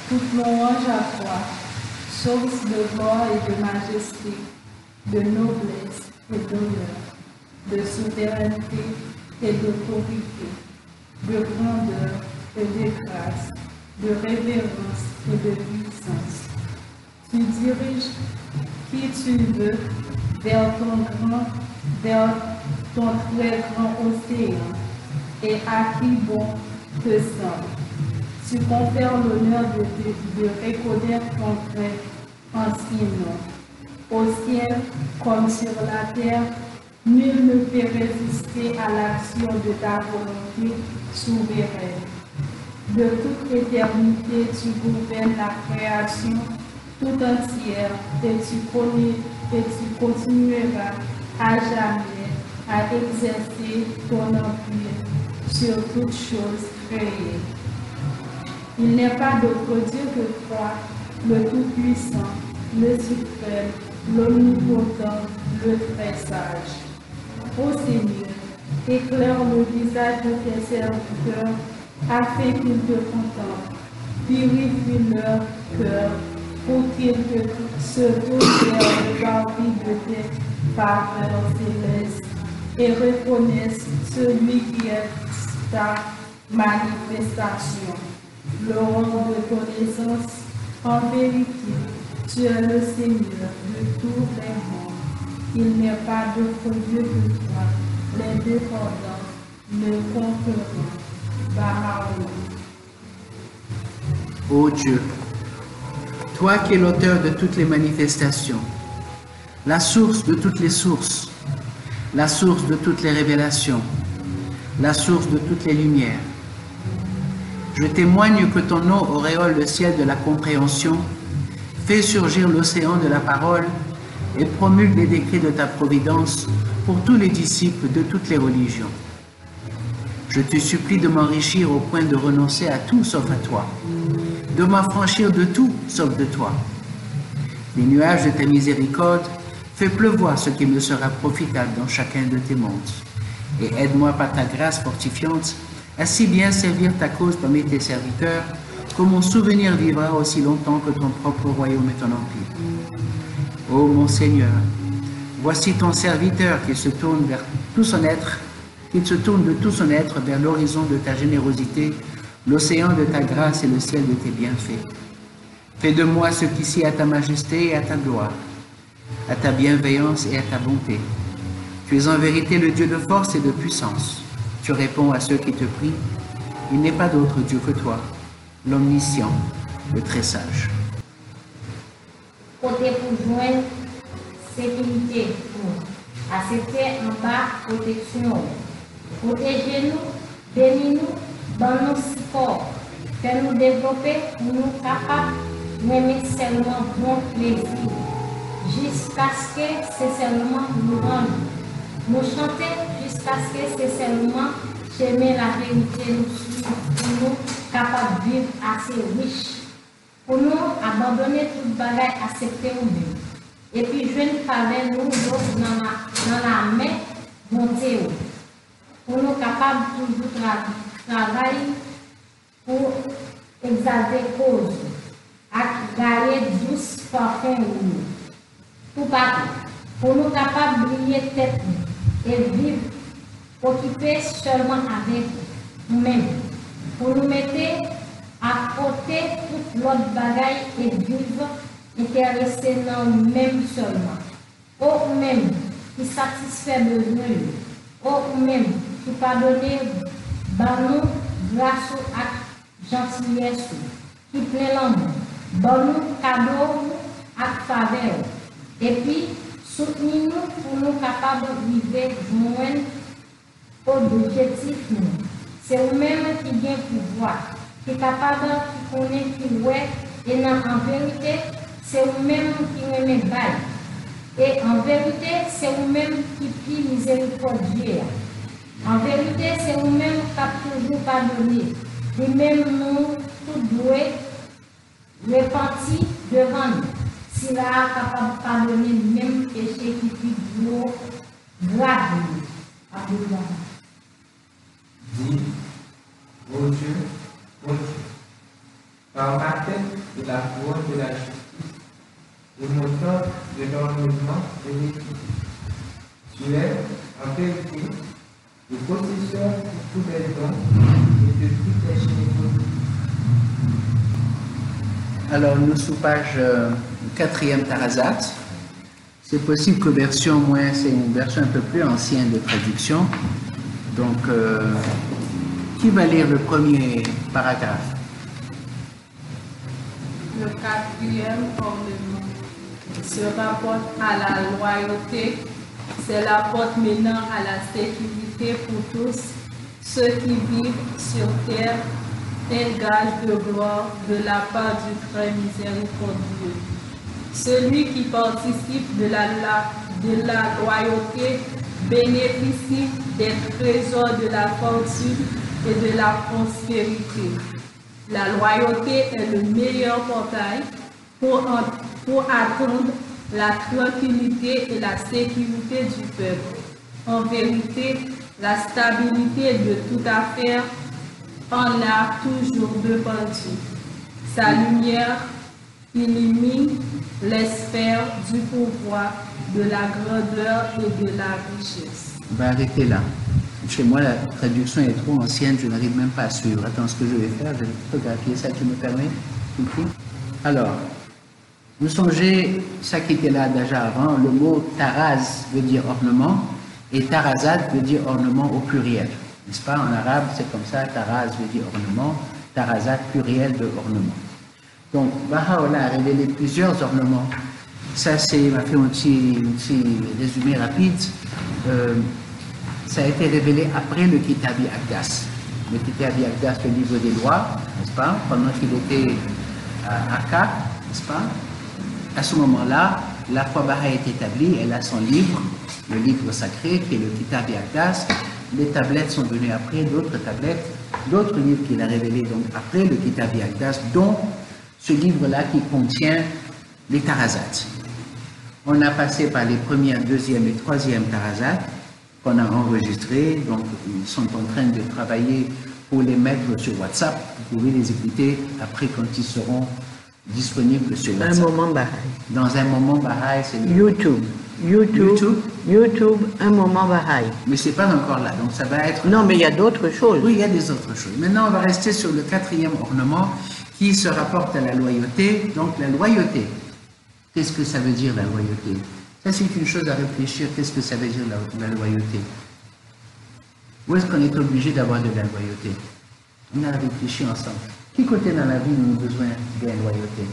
Toute louange à toi, source de gloire et de majesté, de noblesse et d'honneur, de souveraineté et d'autorité, de grandeur et de grâce, de révérence et de puissance. Tu diriges qui tu veux vers ton très grand océan, et à qui bon te semble. Tu confères l'honneur de reconnaître ton très ancien nom. Au ciel comme sur la terre, nul ne peut résister à l'action de ta volonté souveraine. De toute éternité, tu gouvernes la création tout entière et tu continueras à jamais à exercer ton empire sur toutes choses créées. Il n'est pas d'autre Dieu que toi, le Tout-Puissant, le Suprême, l'Omnipotent, le Très Sage. Ô Seigneur, éclaire le visage de tes serviteurs afin qu'ils te contemplent. Purifie leur cœur pour qu'ils se tournent vers le parvis de tes faveurs célestes et reconnaissent celui qui est ta manifestation. L'aurore de connaissance, en vérité, tu es le Seigneur de tous les mondes. Il n'y a pas d'autre Dieu que toi, l'indépendant, le conquérant, Bahaoui. Ô Dieu, toi qui es l'auteur de toutes les manifestations, la source de toutes les sources, la source de toutes les révélations, la source de toutes les lumières, je témoigne que ton nom auréole le ciel de la compréhension, fait surgir l'océan de la parole et promulgue les décrets de ta providence pour tous les disciples de toutes les religions. Je te supplie de m'enrichir au point de renoncer à tout sauf à toi, de m'affranchir de tout sauf de toi. Les nuages de ta miséricorde, fais pleuvoir ce qui me sera profitable dans chacun de tes mondes, et aide-moi par ta grâce fortifiante à si bien servir ta cause parmi tes serviteurs, que mon souvenir vivra aussi longtemps que ton propre royaume et ton empire. Ô mon Seigneur, voici ton serviteur qui se tourne vers tout son être, qu'il se tourne de tout son être vers l'horizon de ta générosité, l'océan de ta grâce et le ciel de tes bienfaits. Fais de moi ce qui sied à ta majesté et à ta gloire, à ta bienveillance et à ta bonté. Tu es en vérité le Dieu de force et de puissance. Tu réponds à ceux qui te prient. Il n'est pas d'autre Dieu que toi, l'omniscient, le très sage. Côté pour joindre sécurité, pour accepter en bas protection. Protégez-nous, bénis-nous, donne-nous support. Fais-nous développer pour nous capables d'aimer seulement bon plaisir. Jusqu'à ce que c'est seulement nous rendre. Nous chanter jusqu'à ce que c'est seulement j'aimer la vérité pour nous capables de vivre assez riche. Pour nous abandonner toute bagaille, accepter nous-mêmes. Et puis je ne parle nous dans la main bonté. Pour nous capables toujours travailler pour exalter cause, à gagner douce parfum pour partout. Pour nous capables de briller tête et vivre, occupés seulement avec nous-mêmes. Pour nous mettre à côté toute l'autre bagaille et vivre intéressés dans nous-mêmes seulement. Au même qui satisfait besoin, au même qui pardonne, nous grâce à gentillesse, qui plaît l'amour, nous cadeau à faveur. Et puis, soutenez-nous pour nous capables de vivre joindre au objectif. C'est vous-même qui gagne pouvoir, qui est capable de connaître qui ouais, et en vérité, c'est vous-même qui aimez bail. Et en vérité, c'est vous-même qui plie miséricordieux. En vérité, c'est vous-même qui a toujours pardonné. Et même nous, tout doués, repentis devant nous. S'il est capable de pardonner le même péché qui fait gros, grave. Alléluia. Dis, ô Dieu, par ma tête de la couronne de la justice et mon temps de l'ornement de l'équité. Tu es, en vérité, le possesseur de tous les dons et de toutes les générosités. Alors, nous sous page 4e Tarazat. C'est possible que version moins, c'est une version un peu plus ancienne de traduction. Donc, qui va lire le premier paragraphe? Le 4e ornement se rapporte à la loyauté. C'est la porte menant à la sécurité pour tous ceux qui vivent sur terre, un gage de gloire de la part du très miséricordieux. Celui qui participe de la loyauté bénéficie des trésors de la fortune et de la prospérité. La loyauté est le meilleur portail pour atteindre la tranquillité et la sécurité du peuple. En vérité, la stabilité de toute affaire en a toujours dépendu. Sa lumière illumine les sphères du pouvoir, de la grandeur et de la richesse. On va arrêter là. Chez moi, la traduction est trop ancienne, je n'arrive même pas à suivre. Attends, ce que je vais faire, je vais photographier ça, tu me permets? Alors, vous songez, ça qui était là déjà avant, le mot taraz veut dire ornement et tarazat veut dire ornement au pluriel. N'est-ce pas? En arabe, c'est comme ça, taraz veut dire ornement, tarazat pluriel de ornement. Donc, Baha'u'llah a révélé plusieurs ornements. Ça, c'est, m'a fait un petit résumé rapide. Ça a été révélé après le Kitabi Aqdas. Le Kitabi Aqdas, le livre des lois, n'est-ce pas? Pendant qu'il était à Akka, n'est-ce pas? À ce moment-là, la foi Baha'i est établie, elle a son livre, le livre sacré, qui est le Kitabi Aqdas. Les tablettes sont venues après, d'autres tablettes, d'autres livres qu'il a révélés donc après le Kitabi Aqdas, dont ce livre-là qui contient les Tarazat. On a passé par les premières, deuxième et troisième Tarazat qu'on a enregistrés, donc ils sont en train de travailler pour les mettre sur WhatsApp. Vous pouvez les écouter après quand ils seront disponibles sur WhatsApp. Un moment Baha'i. Dans un moment Baha'i, c'est YouTube, un moment Baha'i. mais c'est pas encore là, donc ça va être... Non, mais il y a d'autres choses. Oui, il y a des autres choses. Maintenant, on va rester sur le 4e ornement qui se rapporte à la loyauté. Donc, la loyauté. Qu'est-ce que ça veut dire, la loyauté? Ça, c'est une chose à réfléchir. Qu'est-ce que ça veut dire, la loyauté? Où est-ce qu'on est obligé d'avoir de la loyauté? On a réfléchi ensemble. Qui côté dans la vie nous a besoin de la loyauté?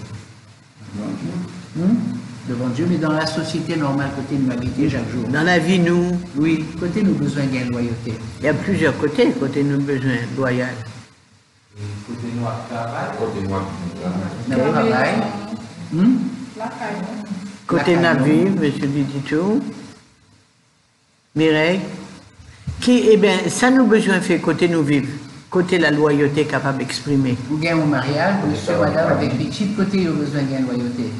Devant Dieu, mais dans la société normale, côté nous habiter chaque jour. Dans la vie, nous, Oui, côté nous besoin de la loyauté. il y a plusieurs côtés, côté nous besoin loyal. Côté noir travail, Côté moi, Dans le travail. La caille. Côté La Navi, monsieur Didito, Mireille, qui, eh bien, ça nous besoin fait côté nous vivre, côté la loyauté capable d'exprimer. Ou bien au mariage, monsieur, madame, avec les petits côtés, il a besoin de la loyauté.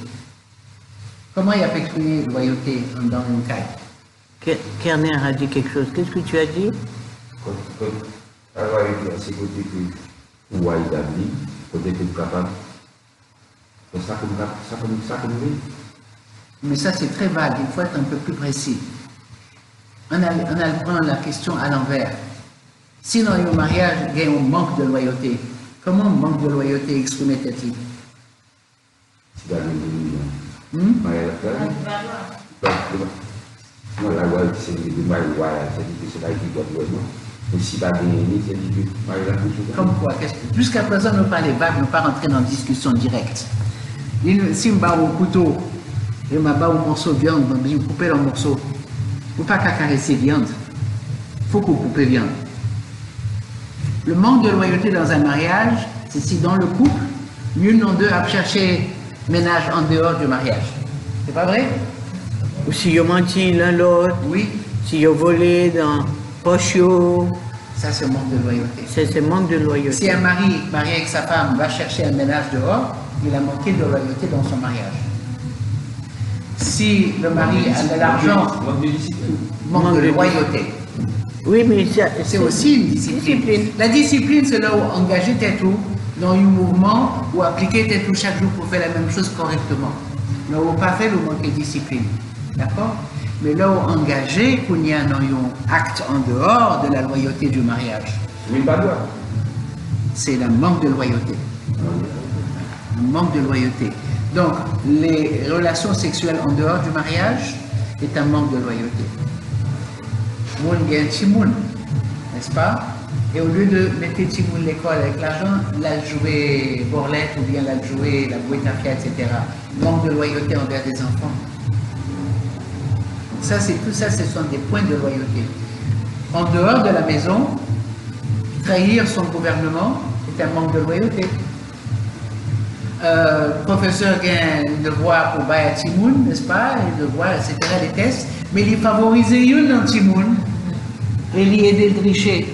Comment il a pu exprimer loyauté dans une caille? Kerner a dit quelque chose. Qu'est-ce que tu as dit? alors, c'est côté que vous avez établi, côté que vous êtes capable. C'est ça que nous vivons. Mais ça, c'est très vague. Il faut être un peu plus précis. On a le prendre la question à l'envers. Sinon, au mariage, il y a un manque de loyauté. Comment un manque de loyauté exprimé tête-il? C'est dans le milieu. La loi, c'est le mal royal, c'est là qui doit être. Mais si la bénédiction, c'est le mal Comme quoi? Jusqu'à présent, nous parlons vagues, nous ne pas rentrer dans une discussion directe. Si je bats au couteau, et je bats un morceau de viande, je coupe le morceau. Il ne faut pas caresser viande. Il faut qu'on coupe la viande. Le manque de loyauté dans un mariage, c'est si dans le couple, l'une ou deux a cherché ménage en dehors du mariage. C'est pas vrai? Ou si ils ont menti l'un l'autre, Oui, si ont volé dans poche, ça c'est manque de loyauté. c'est manque de loyauté. Si un mari marié avec sa femme va chercher un ménage dehors, il a manqué de loyauté dans son mariage. Si le mari a de l'argent, manque de loyauté. Oui, mais C'est aussi une discipline. La discipline, c'est là où engager tes tout dans un mouvement où appliquer tout chaque jour pour faire la même chose correctement. Là où pas fait, le manque de discipline. D'accord? Mais là où engagé, qu'on y a un acte en dehors de la loyauté du mariage. Oui, pas droit. C'est le manque de loyauté. Le manque de loyauté. Donc, les relations sexuelles en dehors du mariage est un manque de loyauté. Moun gen timoun, n'est-ce pas? Et au lieu de mettre timoun l'école avec l'argent, la jouer borlette ou bien la jouer la boîte à fiat, etc. Manque de loyauté envers des enfants. Ça, c'est tout ça, ce sont des points de loyauté. En dehors de la maison, trahir son gouvernement est un manque de loyauté. Professeur a un devoir pour bailler à Timoun, n'est-ce pas? Un devoir, etc., les tests, mais il favorise une dans Timoun et il aide le tricher.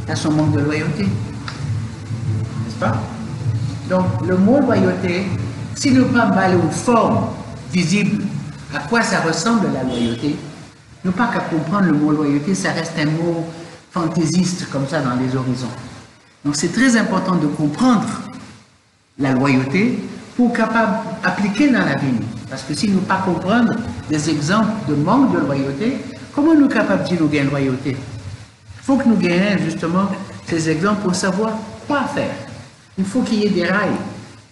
C'est son manque de loyauté, n'est-ce pas? Donc, le mot loyauté, si nous ne pas baller aux formes visibles, à quoi ça ressemble la loyauté, nous pas qu'à comprendre le mot loyauté, ça reste un mot fantaisiste comme ça dans les horizons. Donc c'est très important de comprendre la loyauté pour capable appliquer dans la vie. Parce que si nous pas comprendre des exemples de manque de loyauté, comment nous capables de dire nous gagnons loyauté? Il faut que nous gagnions justement ces exemples pour savoir quoi faire. Il faut qu'il y ait des rails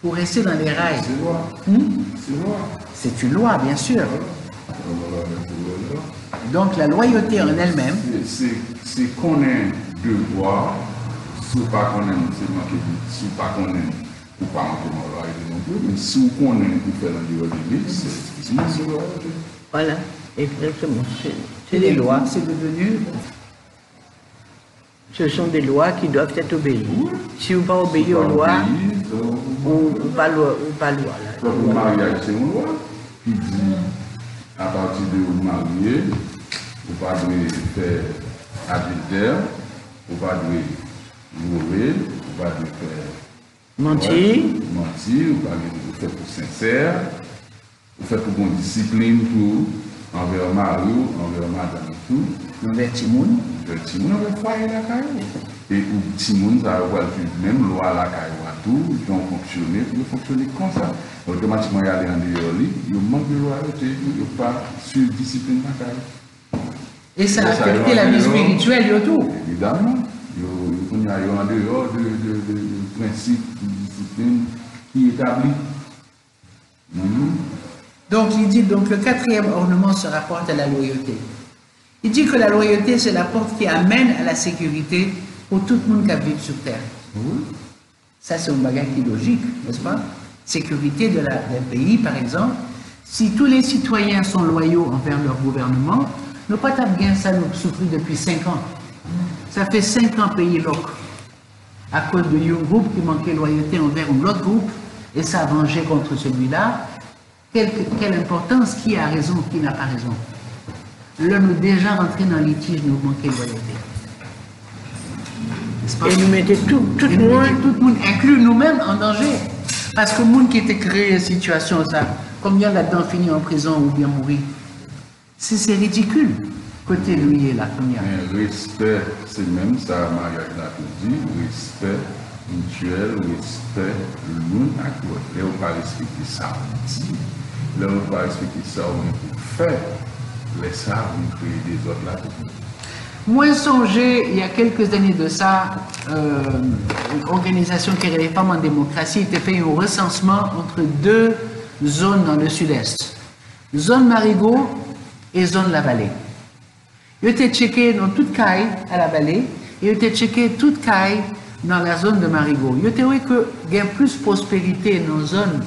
pour rester dans les rails. C'est loi. C'est une loi, bien sûr. Donc la loyauté en elle-même. C'est qu'on ait devoir, si pas qu'on aime, c'est moi qui dis, si pas qu'on aime, ou pas en loyauté non plus, mais si on aime pour faire un dehors de l'église, c'est une loyauté. Voilà, exactement. C'est des lois. C'est devenu. Ce sont des lois qui doivent être obéies. Si vous ne pas obéir aux lois, on pas loi. Le mariage, c'est une loi qui dit, à partir de vous marier, vous ne devez pas faire adultère, vous ne devez pas mourir, vous ne devez pas faire mentir, vous ne faire pour sincère, vous faites pour bonne discipline pour envers mari, envers madame et tout. Envers Timoun. Envers Timoun, envers foyer la caille. Et pour Timoun, ça va avoir même loi la caille ou tout, ils ont fonctionné comme ça. Automatiquement, il y a des dehors, il manque de loyauté, il n'y a pas sur discipline la caille. Et ça a affecté la vie spirituelle et tout. Évidemment. Il y a en dehors de principes de discipline qui établit. Donc, il dit, donc le quatrième ornement se rapporte à la loyauté. Il dit que la loyauté, c'est la porte qui amène à la sécurité pour tout le monde qui vit sur Terre. Ça, c'est un bagage qui est logique, n'est-ce pas? Sécurité d'un pays, par exemple. Si tous les citoyens sont loyaux envers leur gouvernement, nous pas bien ça nous souffrir depuis 5 ans. Ça fait 5 ans pays loc à cause de un groupe qui manquait loyauté envers un autre groupe et ça a vengé contre celui-là. Quelle importance, qui a raison, qui n'a pas raison. Là, nous déjà rentrés dans le litige, nous manquons de loyauté. Et nous mettons tout le monde, inclus nous-mêmes, en danger. Parce que le monde qui était créé cette situation, ça, combien là-dedans finit en prison ou bien mourir? C'est ridicule. Côté lui et là, combien? Mais respect, c'est même ça, mariage là, tout dit, respect mutuel, respect, le monde à quoi. Là, on ne va pas respecter ça, là, on ne va pas respecter ça, on peut faire. Les ça, on crée des autres là. Moi, songé, il y a quelques années de ça, une organisation qui est les femmes en démocratie était fait un recensement entre 2 zones dans le sud-est. Zone Marigot et zone La Vallée. Ils étaient checkés dans toute caille à La Vallée et ils étaient checkés toute caille dans la zone de Marigot. Ils étaient vu qu'il y a plus de prospérité dans la zone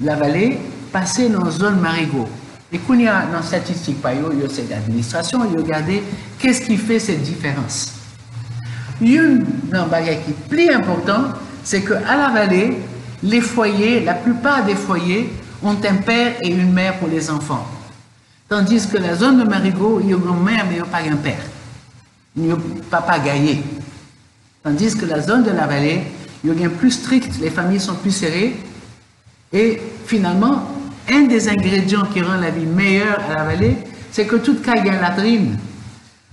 La Vallée passé dans la zone Marigot. Et quand il y a dans la statistique, il y a cette administration, il y a regardé qu'est-ce qui fait cette différence. Une bagage qui est plus important, c'est qu'à La Vallée, les foyers, la plupart des foyers ont un père et une mère pour les enfants. Tandis que la zone de Marigot, il y a une mère, mais il n'y a pas un père. Il n'y a papa gaillé. Tandis que la zone de La Vallée, il y a un plus strict, les familles sont plus serrées. Et finalement, un des ingrédients qui rend la vie meilleure à La Vallée, c'est que toute caille gagne latrine.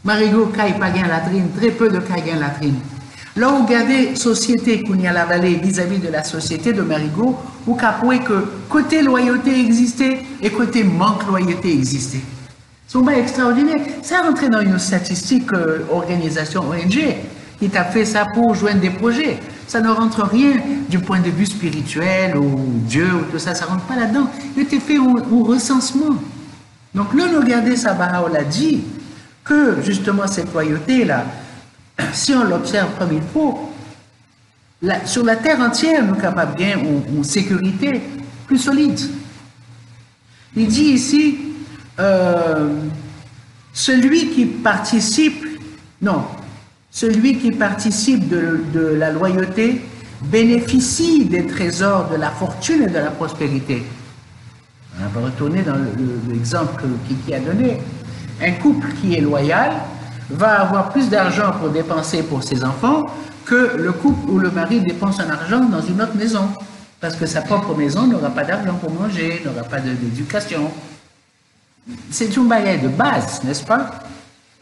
Marigot, caille pas gagne latrine, très peu de caille gagne latrine. Là où regardez société qu'on y a la vallée vis-à-vis de la société de Marigot, vous capouez que côté loyauté existait et côté manque loyauté existait. C'est pas extraordinaire. Ça rentre dans une statistique organisation ONG qui t'a fait ça pour joindre des projets. Ça ne rentre rien du point de vue spirituel ou Dieu ou tout ça, ça rentre pas là-dedans. Il était fait au recensement. Donc là, regardez ça, Baha'u'llah dit que justement cette loyauté-là, si on l'observe comme il faut, sur la terre entière, nous sommes capables de gagner une sécurité plus solide. Il dit ici, celui qui participe de la loyauté bénéficie des trésors de la fortune et de la prospérité. On va retourner dans l'exemple que Kiki a donné. Un couple qui est loyal va avoir plus d'argent pour dépenser pour ses enfants que le couple où le mari dépense son argent dans une autre maison. Parce que sa propre maison n'aura pas d'argent pour manger, n'aura pas d'éducation. C'est une bagarre de base, n'est-ce pas?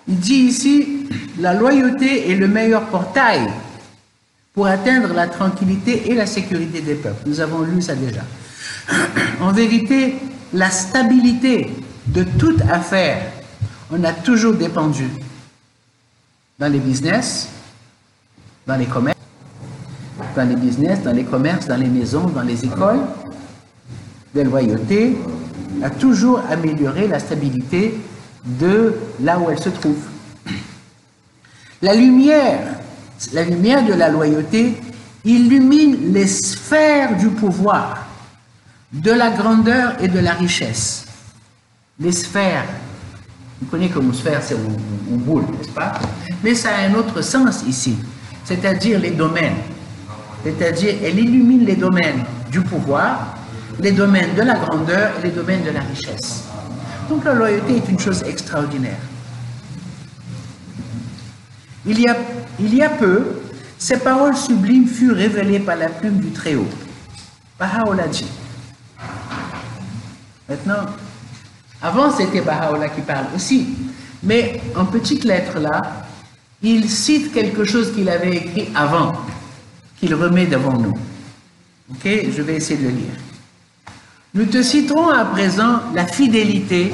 Il dit ici, la loyauté est le meilleur portail pour atteindre la tranquillité et la sécurité des peuples. Nous avons lu ça déjà. En vérité, la stabilité de toute affaire, on a toujours dépendu dans les business, dans les commerces, dans les maisons, dans les écoles, de loyauté a toujours amélioré la stabilité de là où elle se trouve. La lumière de la loyauté illumine les sphères du pouvoir, de la grandeur et de la richesse. Les sphères, vous connaissez comme une sphère, c'est une boule, n'est-ce pas? Mais ça a un autre sens ici, c'est-à-dire les domaines. C'est-à-dire, elle illumine les domaines du pouvoir, les domaines de la grandeur et les domaines de la richesse. Donc la loyauté est une chose extraordinaire. Il y a peu, ces paroles sublimes furent révélées par la plume du Très-Haut. Baha'u'llah dit. Maintenant, avant c'était Baha'u'llah qui parle aussi, mais en petites lettres là, il cite quelque chose qu'il avait écrit avant, qu'il remet devant nous. Ok, je vais essayer de le lire. Nous te citerons à présent la fidélité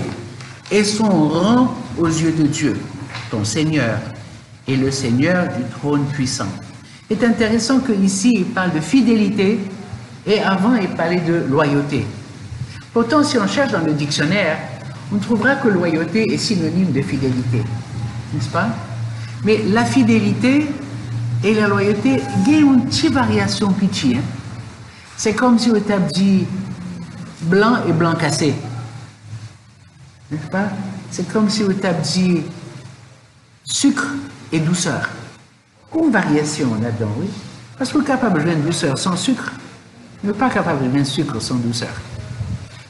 et son rang aux yeux de Dieu, ton Seigneur, et le Seigneur du trône puissant. C'est intéressant qu'ici, il parle de fidélité, et avant, il parlait de loyauté. Pourtant, si on cherche dans le dictionnaire, on trouvera que loyauté est synonyme de fidélité, n'est-ce pas? Mais la fidélité et la loyauté, il y a une petite variation pitchée. C'est comme si on t'avait dit blanc et blanc cassé. N'est-ce pas? C'est comme si on t'avait dit sucre et douceur. Une variation là-dedans, oui. Parce qu'on est capable de jouer une douceur sans sucre, mais pas capable de jouer un sucre sans douceur.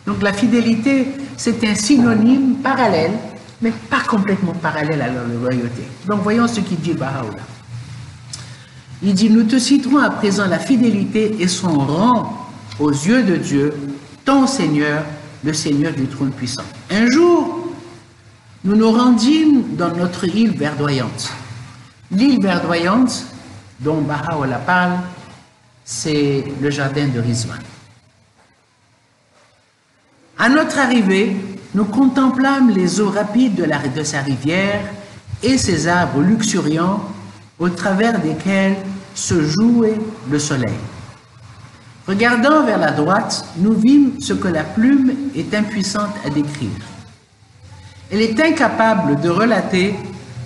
Donc la fidélité, c'est un synonyme parallèle, mais pas complètement parallèle à la loyauté. Donc voyons ce qu'il dit Baha'u'llah. Il dit, nous te citerons à présent la fidélité et son rang aux yeux de Dieu, ton Seigneur, le Seigneur du trône puissant. Un jour, nous nous rendîmes dans notre île verdoyante. L'île verdoyante, dont Baha'u'llah parle, c'est le jardin de Rizwan. À notre arrivée, nous contemplâmes les eaux rapides de sa rivière et ses arbres luxuriants au travers desquels se jouait le soleil. Regardant vers la droite, nous vîmes ce que la plume est impuissante à décrire. Elle est incapable de relater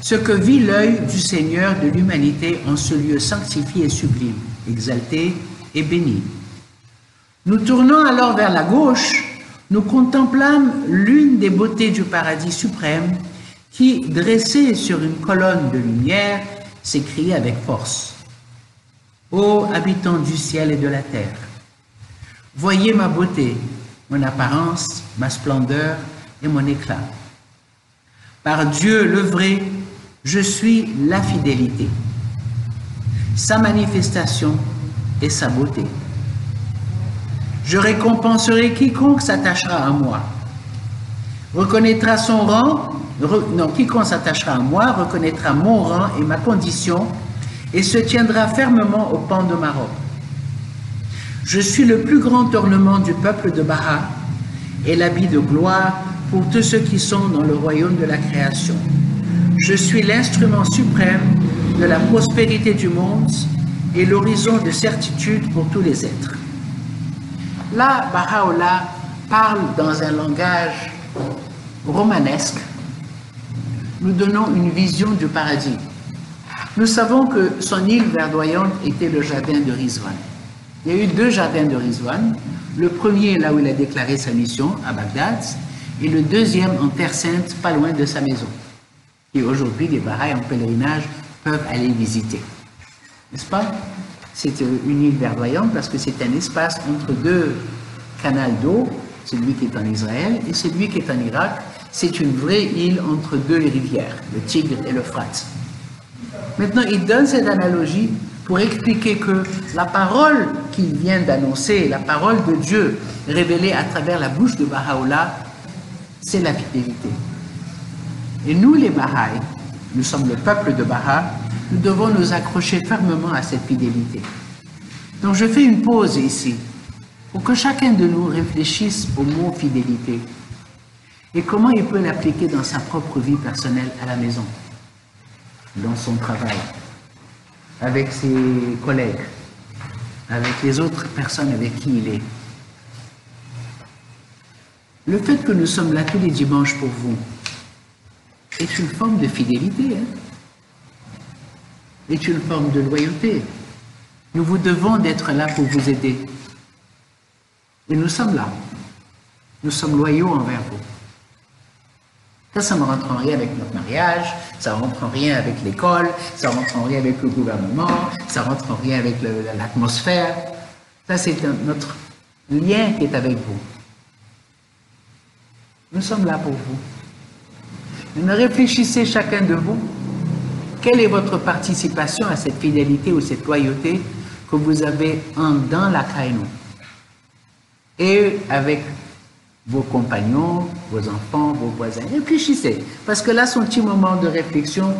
ce que vit l'œil du Seigneur de l'humanité en ce lieu sanctifié et sublime, exalté et béni. Nous tournant alors vers la gauche, nous contemplâmes l'une des beautés du paradis suprême qui, dressée sur une colonne de lumière, s'écriait avec force. Ô habitants du ciel et de la terre, voyez ma beauté, mon apparence, ma splendeur et mon éclat. Par Dieu le vrai, je suis la fidélité, sa manifestation et sa beauté. Je récompenserai quiconque s'attachera à moi. Reconnaîtra son rang, quiconque s'attachera à moi reconnaîtra mon rang et ma condition et se tiendra fermement au pan de ma robe. Je suis le plus grand ornement du peuple de Baha et l'habit de gloire pour tous ceux qui sont dans le royaume de la création. Je suis l'instrument suprême de la prospérité du monde et l'horizon de certitude pour tous les êtres. Là, Baha'u'llah parle dans un langage romanesque. Nous donnons une vision du paradis. Nous savons que son île verdoyante était le jardin de Rizwan. Il y a eu 2 jardins de Rizwan. Le premier, là où il a déclaré sa mission, à Bagdad, et le deuxième en Terre Sainte, pas loin de sa maison. Et aujourd'hui, les Bahaïs en pèlerinage peuvent aller visiter. N'est-ce pas? C'est une île verdoyante parce que c'est un espace entre 2 canaux d'eau, celui qui est en Israël et celui qui est en Irak. C'est une vraie île entre 2 rivières, le Tigre et l'Euphrate. Maintenant, il donne cette analogie pour expliquer que la parole qu'il vient d'annoncer, la parole de Dieu révélée à travers la bouche de Baha'u'llah, c'est la fidélité. Et nous, les Bahaïs, nous sommes le peuple de Baha, nous devons nous accrocher fermement à cette fidélité. Donc je fais une pause ici, pour que chacun de nous réfléchisse au mot fidélité et comment il peut l'appliquer dans sa propre vie personnelle à la maison, dans son travail, avec ses collègues, avec les autres personnes avec qui il est. Le fait que nous sommes là tous les dimanches pour vous est une forme de fidélité, est une forme de loyauté. Nous vous devons d'être là pour vous aider. Et nous sommes là. Nous sommes loyaux envers vous. Ça ne rentre en rien avec notre mariage, ça ne rentre en rien avec l'école, ça ne rentre en rien avec le gouvernement, ça ne rentre en rien avec l'atmosphère. Ça, c'est notre lien qui est avec vous. Nous sommes là pour vous. Maintenant, réfléchissez chacun de vous. Quelle est votre participation à cette fidélité ou cette loyauté que vous avez dans la Kaïnou et avec vos compagnons, vos enfants, vos voisins. Réfléchissez, parce que là, c'est un petit moment de réflexion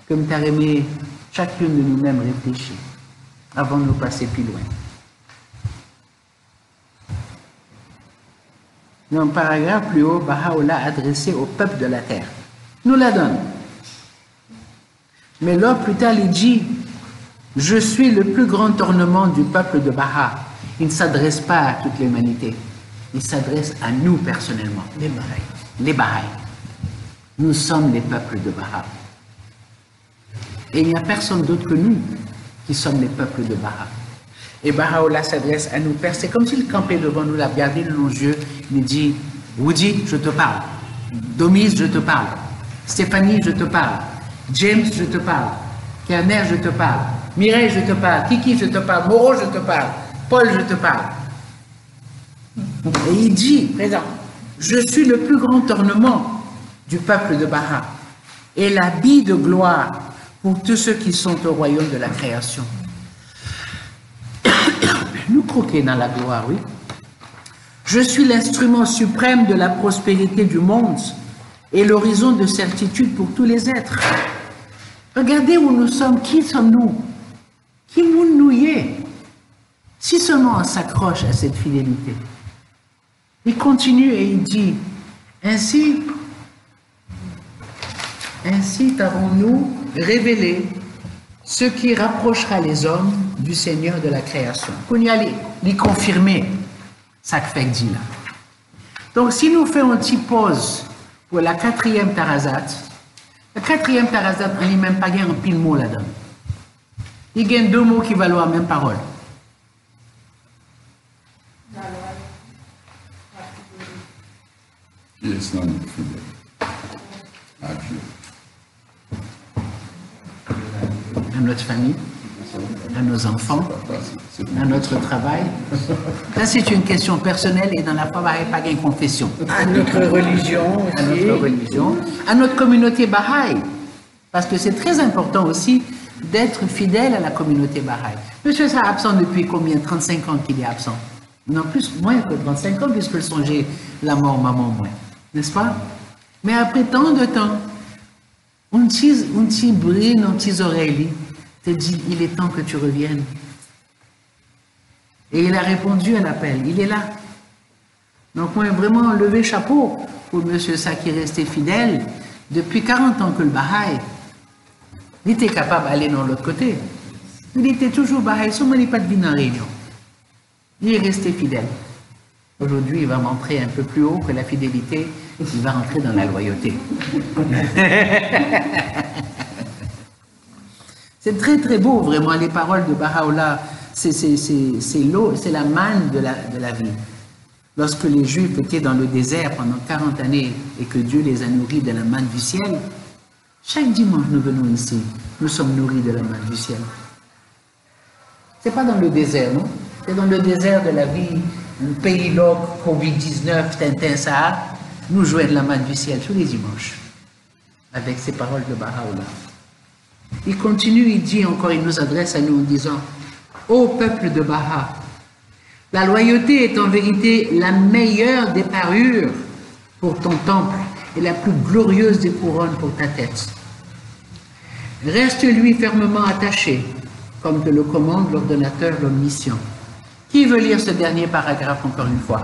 que nous avons aimé chacune de nous-mêmes réfléchir avant de nous passer plus loin. Dans le paragraphe plus haut, Baha'u'llah adressé au peuple de la terre. Nous la donne. Mais là, plus tard, il dit, je suis le plus grand ornement du peuple de Baha. Il ne s'adresse pas à toute l'humanité. Il s'adresse à nous personnellement, les Bahaïs. Les Bahaïs. Nous sommes les peuples de Baha. Et il n'y a personne d'autre que nous qui sommes les peuples de Baha. Et Baha'u'llah s'adresse à nous, Père. C'est comme s'il campait devant nous, l'a regardé dans nos yeux, il dit, Woody, je te parle. Domise, je te parle. Stéphanie, je te parle. James, je te parle. Kerner, je te parle. Mireille, je te parle. Kiki, je te parle. Moreau, je te parle. Paul, je te parle. Et il dit, présent, je suis le plus grand ornement du peuple de Baha et l'habit de gloire pour tous ceux qui sont au royaume de la création. Nous croquer dans la gloire, oui. Je suis l'instrument suprême de la prospérité du monde et l'horizon de certitude pour tous les êtres. Regardez où nous sommes, qui sommes-nous? Qui nous y est? Si seulement on s'accroche à cette fidélité. Il continue et il dit, ainsi t'avons-nous révélé ce qui rapprochera les hommes du Seigneur de la création. Qu'on y allait lui confirmer ça que fait dit là. Donc si nous faisons une petite pause pour la 4e Tarazat, la 4e Tarazat, on n'est même pas gagné un pile mot là-dedans. Il y a 2 mots qui valent la même parole. Qui est fidèle à Dieu. À notre famille, à nos enfants, à notre travail. Ça, c'est une question personnelle et dans la foi, il n'y a pas de confession. À notre religion aussi. À notre religion, à notre communauté Baha'i. Parce que c'est très important aussi d'être fidèle à la communauté Baha'i. Monsieur, ça absent depuis combien? 35 ans qu'il est absent. Non, moins que 35 ans, puisque le songer la mort, maman, moins. N'est-ce pas? Mais après tant de temps, on tisse brille, on tisse oreille, te dit, il est temps que tu reviennes. Et il a répondu à l'appel, il est là. Donc moi, vraiment, levé chapeau pour monsieur ça qui est resté fidèle depuis 40 ans que le Baha'i. Il était capable d'aller dans l'autre côté. Il était toujours Baha'i, seulement il n'est pas de venir en réunion. Il est resté fidèle. Aujourd'hui, il va montrer un peu plus haut que la fidélité, il va rentrer dans la loyauté. C'est très très beau, vraiment, les paroles de Baha'u'llah. C'est l'eau, c'est la manne de la vie. Lorsque les Juifs étaient dans le désert pendant 40 années et que Dieu les a nourris de la manne du ciel, chaque dimanche nous venons ici, nous sommes nourris de la manne du ciel. C'est pas dans le désert, non? C'est dans le désert de la vie, le pays loc, Covid-19, Tintin, ça, nous jouons de la manne du ciel tous les dimanches, avec ces paroles de Baha'u'llah. Il continue, il dit encore, il nous adresse à nous en disant, ô peuple de Baha, la loyauté est en vérité la meilleure des parures pour ton temple et la plus glorieuse des couronnes pour ta tête. Reste-lui fermement attaché, comme te le commande l'ordonnateur, l'omniscient. Qui veut lire ce dernier paragraphe encore une fois?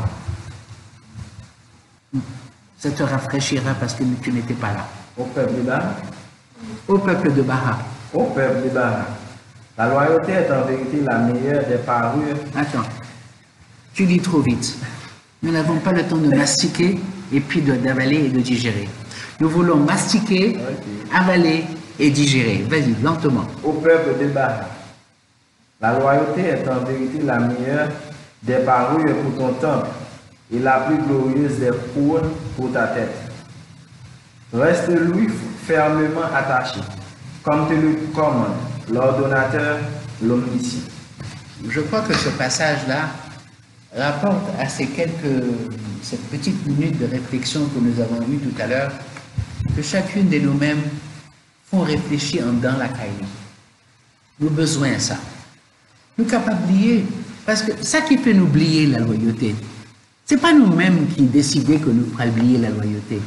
Ça te rafraîchira parce que tu n'étais pas là. Au peuple de Baha. Au peuple de Baha. Au peuple de Baha. La loyauté est en vérité la meilleure des parures. Attends, tu lis trop vite. Nous n'avons pas le temps de mastiquer et puis d'avaler et de digérer. Nous voulons mastiquer, avaler et digérer. Vas-y, lentement. Au peuple de Baha. La loyauté est en vérité la meilleure des parures pour ton temple et la plus glorieuse des couronnes pour ta tête. Reste-lui fermement attaché, comme te le commande l'ordonnateur, l'omniscient. Je crois que ce passage-là rapporte à cette petite minute de réflexion que nous avons eue tout à l'heure, que chacune de nous-mêmes font réfléchir en dedans la caille. Nous avons besoin de ça. Nous sommes capables d'oublier, parce que ça qui fait nous oublier la loyauté, ce n'est pas nous-mêmes qui décidons que nous pourrons oublier la loyauté.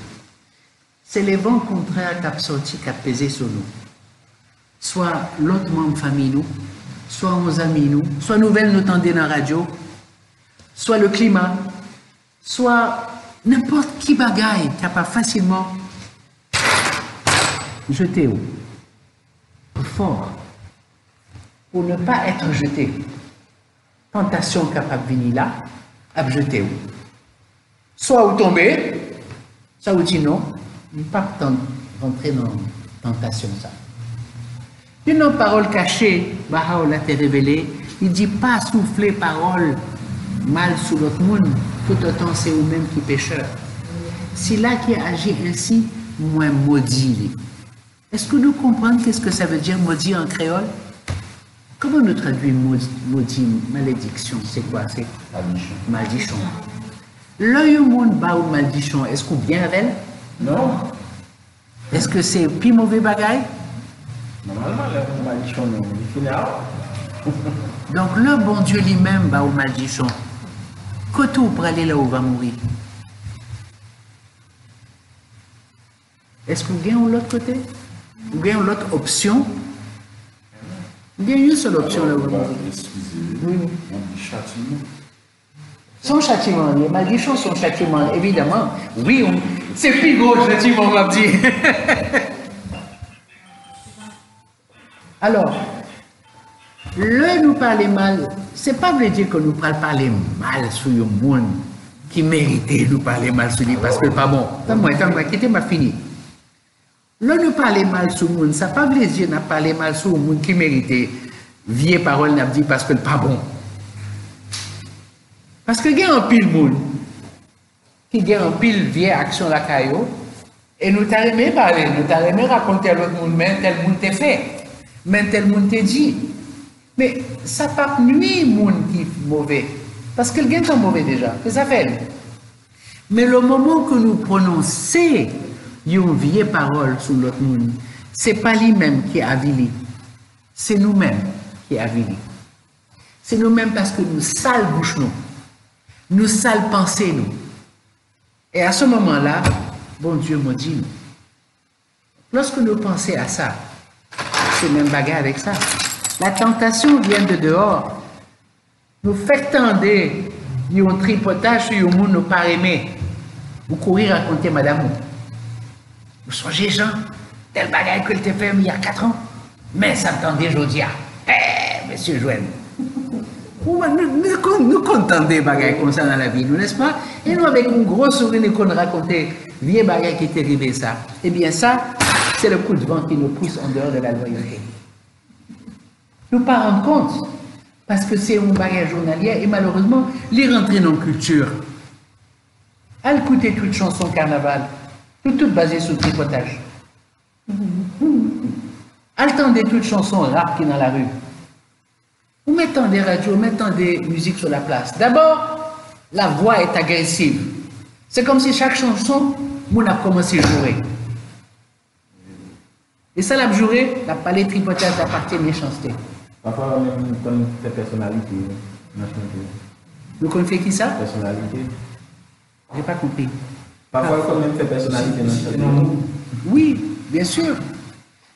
C'est les vents contraires qui ont sorti, qui ont pesé sur nous. Soit l'autre membre famille nous, soit nos amis nous, soit nouvelles nous tendez dans la radio, soit le climat, soit n'importe qui bagaille qui n'a pas facilement jeté haut. Fort. Pour ne pas être jeté. Tentation capable de venir là, à jeter haut. Soit vous tombez, ça vous dit non, ne pas rentrer dans la tentation ça. Une parole cachée, Baha'u'llah t'a révélé, il dit pas souffler parole mal sur l'autre monde, tout autant c'est vous-même qui pécheur. Si là qui agit ainsi, moins maudit. Est-ce que nous comprenons qu'est-ce que ça veut dire maudit en créole? Comment nous traduisons maudit, malédiction? C'est quoi? C'est maldition. L'œil au monde bas ou maldition, est-ce qu'on bien avec elle? Non. Est-ce que c'est plus mauvais bagaille? Normalement, la maldiction est finale. Donc, le bon Dieu lui-même va au maldition. Côté pour aller là où va mourir. Est-ce qu'on gagne l'autre côté? Ou gagne l'autre option? Il y a une seule option là où va mourir. Oui. Son châtiment, les malédictions sont châtiment, évidemment. Oui, c'est plus gros châtiment, on va dire. Alors, le nous parler mal, c'est pas vrai dire que nous parler mal sur le monde qui méritait nous parler mal sur lui parce que pas bon. Attends-moi, quittez ma fini. Le nous parler mal sur le monde, ça pas vrai dire nous parler mal sur le monde qui méritait vieille parole n'a dit parce que pas bon. Parce que il y a un pile monde qui a un pile vieille action la caillou et nous t'as aimé parler, nous t'as aimé raconter à l'autre monde, mais tel monde t'est fait. Mais tel monde te dit, mais ça pas nuit monde qui est mauvais, parce que le gain est mauvais déjà, c'est ça fait. Mais le moment que nous prononçons une vieille parole sur l'autre monde, c'est pas lui-même qui est avili, c'est nous-mêmes qui est avili. C'est nous-mêmes parce que nous sale bouche nous sale pensée nous. Et à ce moment-là, bon Dieu m'a dit, lorsque nous pensons à ça, c'est même bagarre avec ça. La tentation vient de dehors. Nous fait tendre, il y a un tripotage sur le monde, nous pas aimé. Vous courez raconter madame. Vous songez, Jean, tel bagage que tu fait il y a 4 ans. Mais ça me tendait aujourd'hui. Monsieur Joël. Nous contents des bagages comme ça dans la vie, n'est-ce pas? Et nous, avec un gros sourire, nous raconter vieux bagages qui étaient arrivés ça. Eh bien, ça, c'est le coup de vent qui nous pousse en dehors de la loyauté. Nous ne pas rendre compte, parce que c'est un bagage journalier et malheureusement, les rentrer dans la culture. À écouter toute chanson carnaval, tout basé sur le tripotage. À entendre toute chanson rap qui est dans la rue. Ou mettant des radios, mettant des musiques sur la place. D'abord, la voix est agressive. C'est comme si chaque chanson, on a commencé à jouer. Et ça, la jouer, la palais tripotage appartient à méchanceté. Parfois, même comme fait personnalité. Vous connaissez qui ça? Personnalité. Je n'ai pas compris. Parfois, quand même fait personnalité. Oui, bien sûr.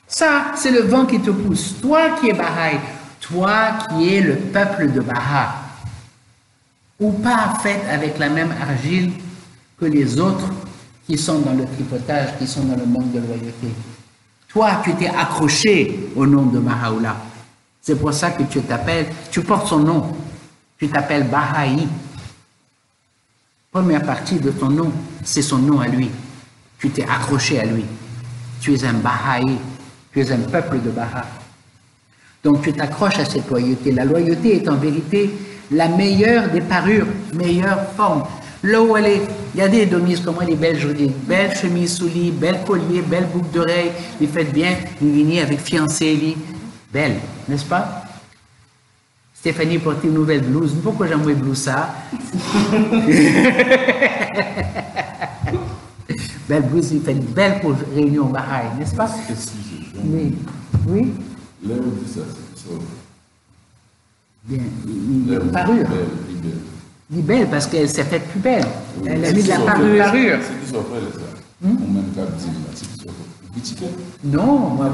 Ça, c'est le vent qui te pousse. Toi qui es Bahaï, toi qui es le peuple de Baha, ou pas fait avec la même argile que les autres qui sont dans le tripotage, qui sont dans le monde de loyauté. Toi, tu t'es accroché au nom de Bahá'u'lláh. C'est pour ça que tu t'appelles, tu portes son nom. Tu t'appelles Baha'i. Première partie de ton nom, c'est son nom à lui. Tu t'es accroché à lui. Tu es un Baha'i. Tu es un peuple de Baha. Donc tu t'accroches à cette loyauté. La loyauté est en vérité la meilleure des parures, meilleure forme. Là où elle est, il y a des demises comme moi, des belles jolies, belles chemises sous lit, belles colliers, belles boucles d'oreilles, les faites bien, une lignée avec fiancé, belle, n'est-ce pas? Stéphanie porte une nouvelle blouse. Pourquoi j'aime blouse ça? Belle blouse, il fait une belle pour réunion Baha'i, n'est-ce pas? Mais, oui? Là où dit ça, c'est ça. Bien, il est parure. Il est belle parce qu'elle s'est faite plus belle. Oui, elle a mis de la parure. C'est qui s'offre ça? Ou même qu'à dire, c'est qui s'offre? Critiquer? Non, moi,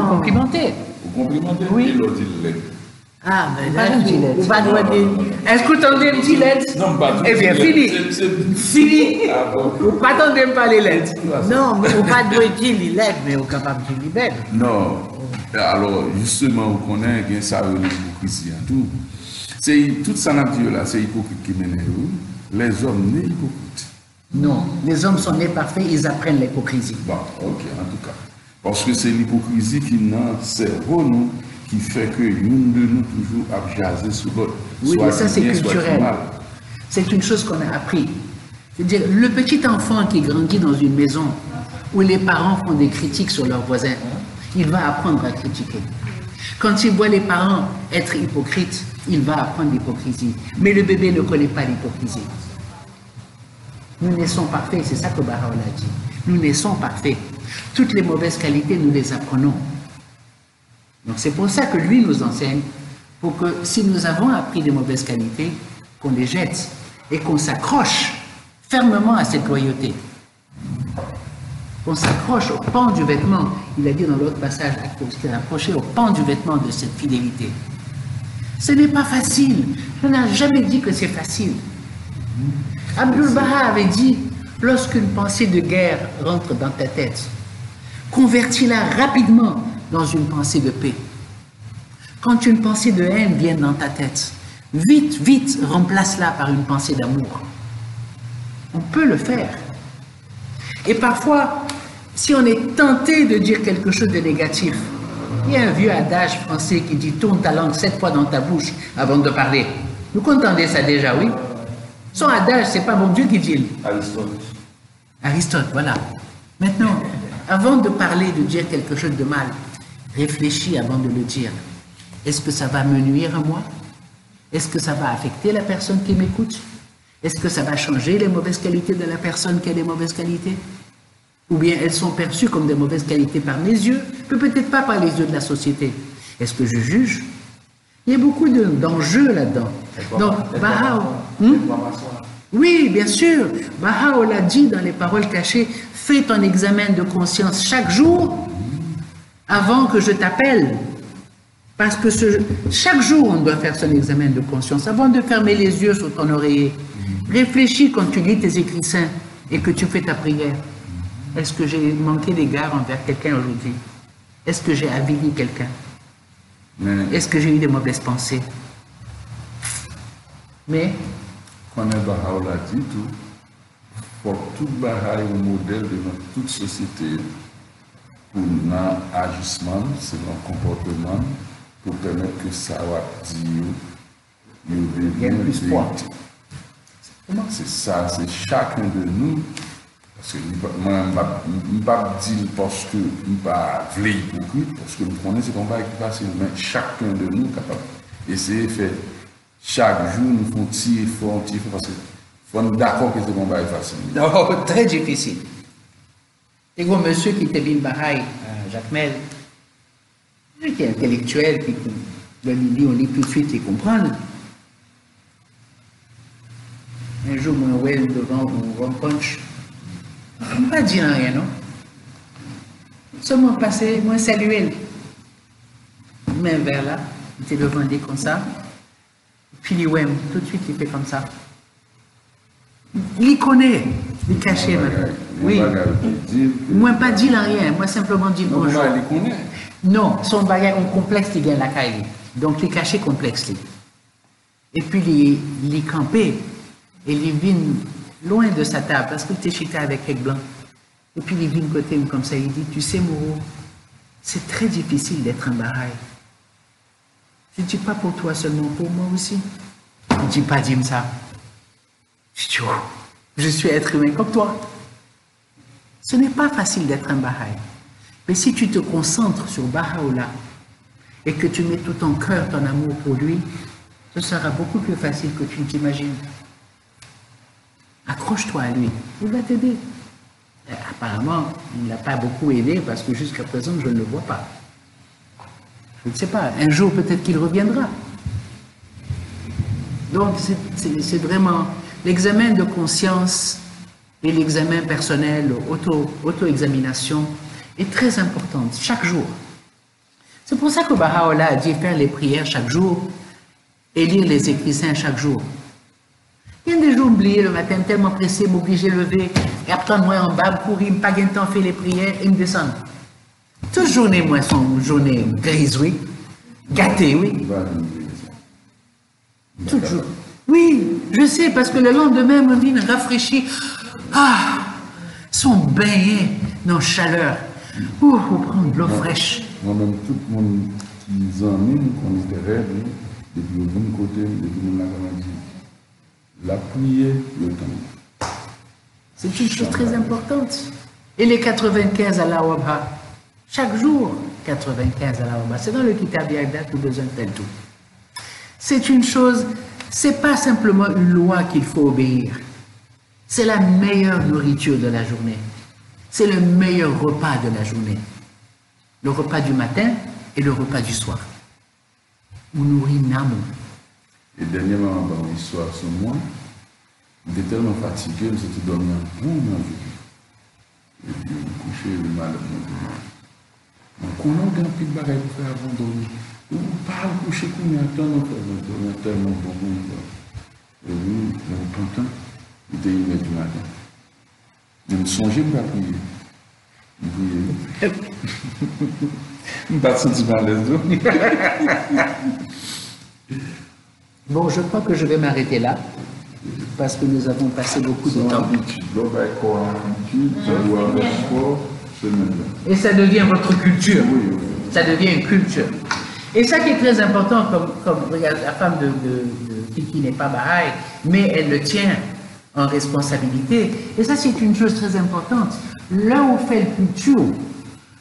complimenter. Vous complimentez? Oui. Et l'autre dit l'aide. Ah, mais Pas là, une dilette. on va doit dire. Est-ce que vous entendez une dilette? Non, pas tout. Eh bien, fini. Fini. Ah bon? Vous n'attendez pas les lettres. Non, mais on va doit dire il est, mais on est capable de dire belle. Non. Alors, justement, vous connaissez que ça veut l'hypocrisie en tout. C'est tout ça là, c'est hypocrite qui mène les hommes nés hypocrites. Non, les hommes sont nés parfaits, ils apprennent l'hypocrisie. Bon, ok, en tout cas. Parce que c'est l'hypocrisie qui est dans le cerveau, nous, qui fait que l'une de nous toujours a jasé sur l'autre. Oui, mais ça c'est culturel. C'est une chose qu'on a appris. C'est-à-dire, le petit enfant qui grandit dans une maison où les parents font des critiques sur leurs voisins, il va apprendre à critiquer. Quand il voit les parents être hypocrites, il va apprendre l'hypocrisie. Mais le bébé ne connaît pas l'hypocrisie. Nous naissons parfaits, c'est ça que Bahá'u'lláh dit. Nous naissons parfaits. Toutes les mauvaises qualités, nous les apprenons. Donc c'est pour ça que lui nous enseigne, pour que si nous avons appris des mauvaises qualités, qu'on les jette et qu'on s'accroche fermement à cette loyauté. Qu'on s'accroche au pan du vêtement. Il a dit dans l'autre passage, accroché au pan du vêtement de cette fidélité. Ce n'est pas facile. Je n'ai jamais dit que c'est facile. Abdul Baha avait dit, lorsqu'une pensée de guerre rentre dans ta tête, convertis-la rapidement dans une pensée de paix. Quand une pensée de haine vient dans ta tête, vite, vite, remplace-la par une pensée d'amour. On peut le faire. Et parfois, si on est tenté de dire quelque chose de négatif, il y a un vieux adage français qui dit « tourne ta langue 7 fois dans ta bouche avant de parler ». Vous entendez ça déjà, oui? Son adage, c'est pas mon Dieu qui dit. Aristote. Aristote, voilà. Maintenant, avant de parler, de dire quelque chose de mal, réfléchis avant de le dire. Est-ce que ça va me nuire à moi? Est-ce que ça va affecter la personne qui m'écoute? Est-ce que ça va changer les mauvaises qualités de la personne qui a des mauvaises qualités? Ou bien elles sont perçues comme des mauvaises qualités par mes yeux, peut-être pas par les yeux de la société. Est-ce que je juge? Il y a beaucoup d'enjeux là-dedans. Donc, oui, bien sûr. Bahá'u'lláh dit dans les paroles cachées, fais ton examen de conscience chaque jour avant que je t'appelle. Parce que chaque jour, on doit faire son examen de conscience. Avant de fermer les yeux sur ton oreiller, réfléchis quand tu lis tes écrits saints et que tu fais ta prière. Est-ce que j'ai manqué d'égard envers quelqu'un aujourd'hui? Est-ce que j'ai avili quelqu'un? Est-ce que j'ai eu des mauvaises pensées? Mais, quand on a dit tout, pour tout bagaille au modèle de notre toute société, pour notre agissement, c'est notre comportement, pour permettre que ça va dire, il y a plus poids. C'est ça, c'est chacun de nous. Parce que moi, je ne vais pas dire parce que je ne vais pas hypocrite, parce que nous connaissons ce combat qui passe, mais chacun de nous est capable d'essayer de faire chaque jour, nous faisons petit effort, parce que faut nous d'accord que ce combat est facile. Oh, très difficile. Et gros monsieur qui était bien Bahaï, Jacques Mel, qui est intellectuel, puis on lit tout de suite et comprendre. Un jour, moi, ouais, devant mon Rum Punch, je ne pas dire rien, non? Seulement passé, moi, saluer. Main vers là, il était devant lui comme ça. Puis il ouais, tout de suite, il fait comme ça. Il connaît, il caché. Oui. Moi, pas dire rien, moi, simplement dire bonjour. Il connaît. Non, son bagage en complexe, il gagne la caille. Donc, il caché complexe. Et puis, il est campé. Et il vient loin de sa table, parce qu'il était chité avec quelques blancs. Et puis, il vient côté comme ça, il dit, tu sais, Moreau, c'est très difficile d'être un Bahaï. Je ne dis pas pour toi seulement, pour moi aussi. Il ne dit pas, dis-moi ça. Je dis, oh, je suis être humain comme toi. Ce n'est pas facile d'être un Bahaï. Mais si tu te concentres sur Baha'u'llah et que tu mets tout ton cœur, ton amour pour lui, ce sera beaucoup plus facile que tu ne t'imagines. Accroche-toi à lui, il va t'aider. Apparemment, il ne l'a pas beaucoup aidé parce que jusqu'à présent, je ne le vois pas. Je ne sais pas, un jour peut-être qu'il reviendra. Donc, c'est vraiment l'examen de conscience et l'examen personnel, auto-examination est très importante, chaque jour. C'est pour ça que Baha'u'llah a dit faire les prières chaque jour et lire les écrits saints chaque jour. Il y a des jours oubliés le matin, tellement pressé, m'obliger de lever et après moi en bas, courir, pas gain de temps, faire les prières et me descendre. Toute journée, moi, son journée grise, oui. Gâtée, oui. Toujours. Oui, je sais, parce que le lendemain, me vient rafraîchir. Ah, son bain dans chaleur. Pour prendre de l'eau fraîche. Moi-même, tout le monde qui amis qu'on était rêve, depuis le bon côté, depuis le bon dit, la prière, le temps. C'est une chose très importante. Et les 95 à la Wabha, chaque jour, 95 à la Wabha, c'est dans le Kitab Yagda, tout besoin de tel tout. C'est une chose, c'est pas simplement une loi qu'il faut obéir. C'est la meilleure nourriture de la journée. C'est le meilleur repas de la journée. Le repas du matin et le repas du soir. On nourrit Namou. Et dernièrement, dans l'histoire sur moi, j'étais tellement fatigué, je suis dormi un bon moment. Et puis, je me couchais le mal. Comment on a un petit bagage pour faire avant de dormir? On parle coucher comme il y a tellement bon moment. Et lui, le printemps, il était 1h du matin. Je me songeais pour prier. Je priais. Je ne me pas senti mal les Bon, je crois que je vais m'arrêter là, parce que nous avons passé beaucoup de temps. Et ça devient votre culture. Ça devient une culture. Et ça qui est très important, comme regarde, la femme qui n'est pas Bahaï, mais elle le tient en responsabilité. Et ça, c'est une chose très importante. Là où on fait le culture,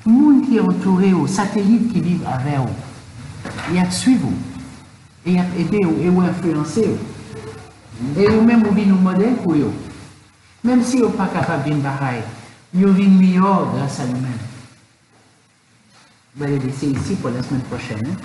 le monde qui est entouré, aux satellites qui vivent avec vous, il y a de suivre, et il y a aider et ou influencer. Et ou même, vous nous modèle pour eux. Même si vous n'êtes pas capable de Bahaï, vous venez meilleur grâce à nous-mêmes. Je vais les laisser ici pour la semaine prochaine.